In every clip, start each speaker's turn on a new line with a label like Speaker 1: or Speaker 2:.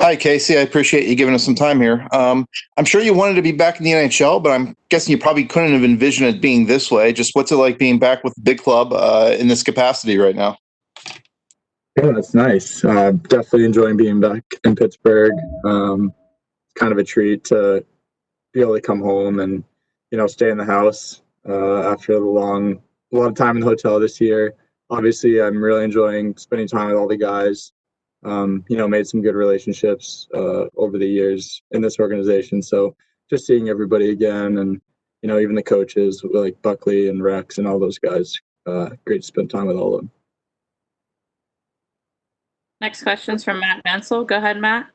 Speaker 1: Hi, Casey. I appreciate you giving us some time here. I'm sure you wanted to be back in the NHL, but I'm guessing you probably couldn't have envisioned it being this way. Just what's it like being back with the big club in this capacity right now?
Speaker 2: Yeah, that's nice. Definitely enjoying being back in Pittsburgh. It's kind of a treat to be able to come home and, stay in the house after a lot of time in the hotel this year. Obviously, I'm really enjoying spending time with all the guys. Made some good relationships over the years in this organization. So just seeing everybody again and, even the coaches like Buckley and Rex and all those guys, great to spend time with all of them.
Speaker 3: Next question's from Matt Mansell. Go ahead, Matt.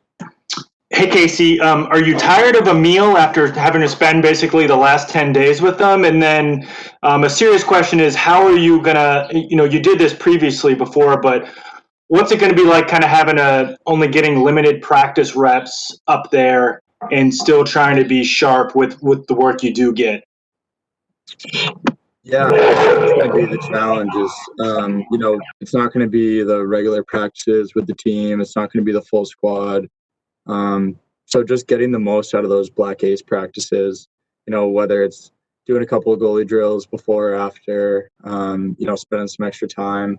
Speaker 4: Hey, Casey, are you tired of a meal after having to spend basically the last 10 days with them? And then a serious question is, how are you going to, you did this previously before, but what's it going to be like kind of only getting limited practice reps up there and still trying to be sharp with the work you do get?
Speaker 2: Yeah, it's going to be the challenges. It's not going to be the regular practices with the team. It's not going to be the full squad. So just getting the most out of those Black Ace practices, whether it's doing a couple of goalie drills before or after, spending some extra time,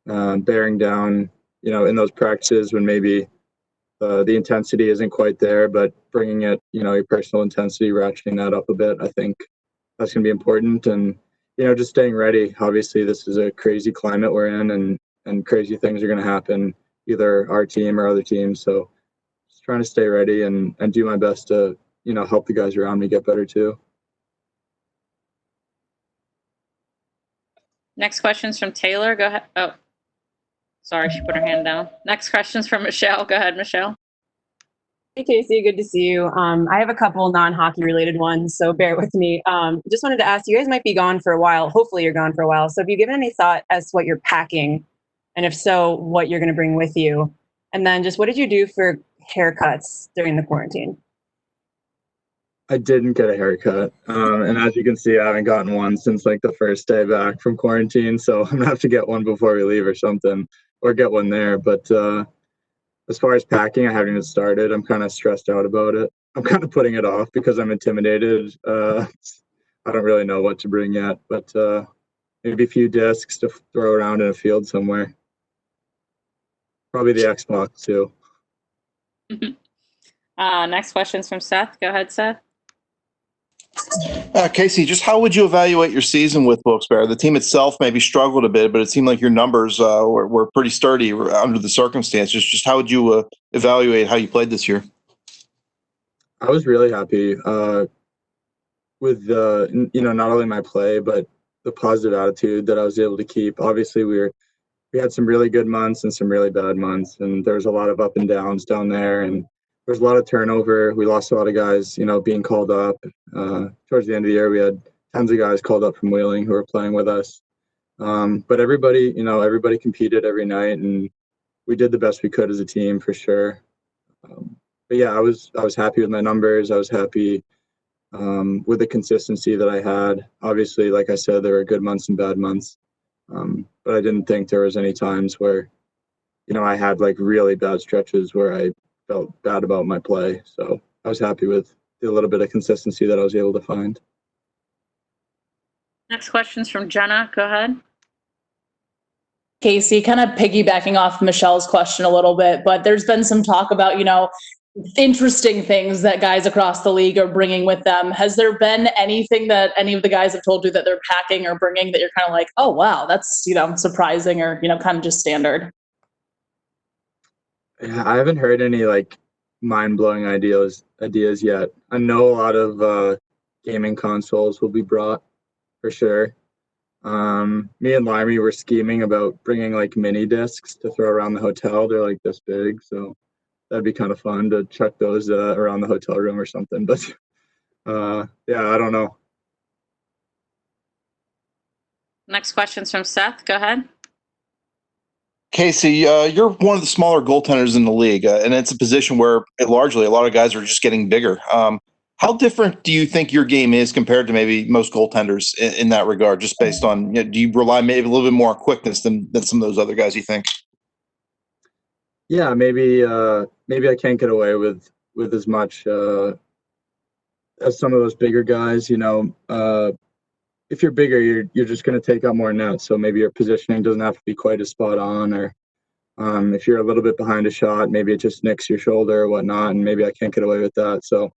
Speaker 2: bearing down, in those practices when maybe the intensity isn't quite there, but bringing it, your personal intensity, ratcheting that up a bit. I think that's going to be important. And, just staying ready. Obviously, this is a crazy climate we're in and crazy things are going to happen, either our team or other teams. So just trying to stay ready and do my best to, help the guys around me get better too.
Speaker 3: Next question's from Taylor. Go ahead. Oh, sorry, she put her hand down. Next question's from Michelle. Go ahead, Michelle.
Speaker 5: Hey, Casey, good to see you. I have a couple non-hockey related ones, so bear with me. Just wanted to ask, you guys might be gone for a while. Hopefully you're gone for a while. So have you given any thought as to what you're packing? And if so, what you're going to bring with you? And then just what did you do for haircuts during the quarantine?
Speaker 2: I didn't get a haircut. And as you can see, I haven't gotten one since like the first day back from quarantine. So I'm going to have to get one before we leave or something, or get one there. But as far as packing, I haven't even started. I'm kind of stressed out about it. I'm kind of putting it off because I'm intimidated. I don't really know what to bring yet, but maybe a few discs to throw around in a field somewhere. Probably the Xbox too.
Speaker 3: Next question's from Seth. Go ahead, Seth.
Speaker 1: Casey, just how would you evaluate your season with Wilkes-Barre? The team itself maybe struggled a bit, but it seemed like your numbers were pretty sturdy under the circumstances. Just how would you evaluate how you played this year?
Speaker 2: I was really happy with not only my play, but the positive attitude that I was able to keep. Obviously, we had some really good months and some really bad months, and there was a lot of up and downs down there, and there was a lot of turnover. We lost a lot of guys, being called up. Towards the end of the year, we had tons of guys called up from Wheeling who were playing with us. But everybody competed every night, and we did the best we could as a team for sure. But yeah, I was happy with my numbers. I was happy with the consistency that I had. Obviously, like I said, there were good months and bad months. But I didn't think there was any times where, I had like really bad stretches where I felt bad about my play. So I was happy with the little bit of consistency that I was able to find.
Speaker 3: Next question's from Jenna. Go ahead.
Speaker 6: Casey, kind of piggybacking off Michelle's question a little bit, but there's been some talk about, interesting things that guys across the league are bringing with them. Has there been anything that any of the guys have told you that they're packing or bringing that you're kind of like, oh, wow, that's, surprising or, kind of just standard?
Speaker 2: I haven't heard any like mind-blowing ideas yet. I know a lot of gaming consoles will be brought for sure. Me and Limey were scheming about bringing like mini discs to throw around the hotel. They're like this big, so that'd be kind of fun to chuck those around the hotel room or something. But yeah, I don't know.
Speaker 1: Next question's from Seth. Go ahead. Casey, you're one of the smaller goaltenders in the league, and it's a position where largely a lot of guys are just getting bigger. How different do you think your game is compared to maybe most goaltenders in that regard, just based on, do you rely maybe a little bit more on quickness than some of those other guys, you think?
Speaker 2: Yeah, maybe I can't get away with as much as some of those bigger guys. If you're bigger, you're just going to take out more nets. So maybe your positioning doesn't have to be quite as spot on, or if you're a little bit behind a shot, maybe it just nicks your shoulder or whatnot, and maybe I can't get away with that. So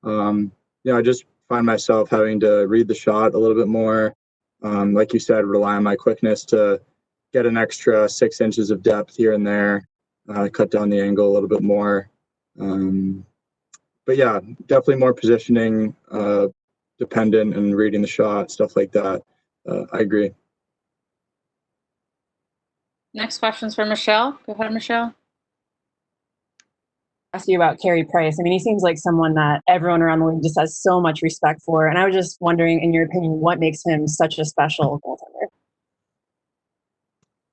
Speaker 2: I just find myself having to read the shot a little bit more. Like you said, rely on my quickness to get an extra 6 inches of depth here and there, cut down the angle a little bit more. But yeah, definitely more positioning dependent and reading the shot, stuff like that. I agree.
Speaker 3: Next question's for Michelle. Go ahead, Michelle.
Speaker 5: Ask you about Carey Price. I mean, he seems like someone that everyone around the league just has so much respect for. And I was just wondering, in your opinion, what makes him such a special goaltender?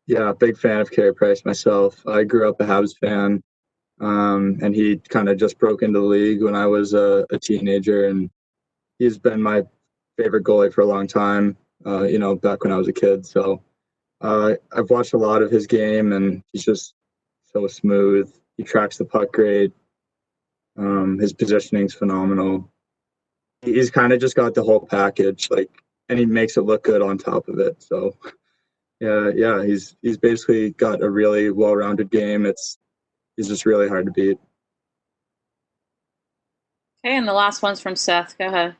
Speaker 2: Yeah, big fan of Carey Price myself. I grew up a Habs fan, and he kind of just broke into the league when I was a teenager, and he's been my favorite goalie for a long time, back when I was a kid. So I've watched a lot of his game, and he's just so smooth. He tracks the puck great. His positioning's phenomenal. He's kind of just got the whole package, and he makes it look good on top of it. So yeah, he's basically got a really well-rounded game. He's just really hard to beat.
Speaker 3: Okay, and the last one's from Seth. Go ahead.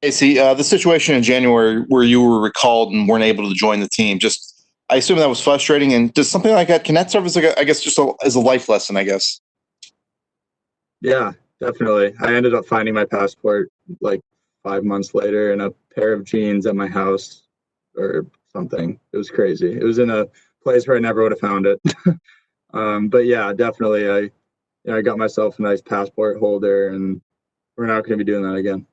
Speaker 1: Casey, the situation in January where you were recalled and weren't able to join the team, I assume that was frustrating. And does something like that, can that serve as as a life lesson, I guess?
Speaker 2: Yeah, definitely. I ended up finding my passport like 5 months later in a pair of jeans at my house or something. It was crazy. It was in a place where I never would have found it. But yeah, definitely. I got myself a nice passport holder, and we're not going to be doing that again.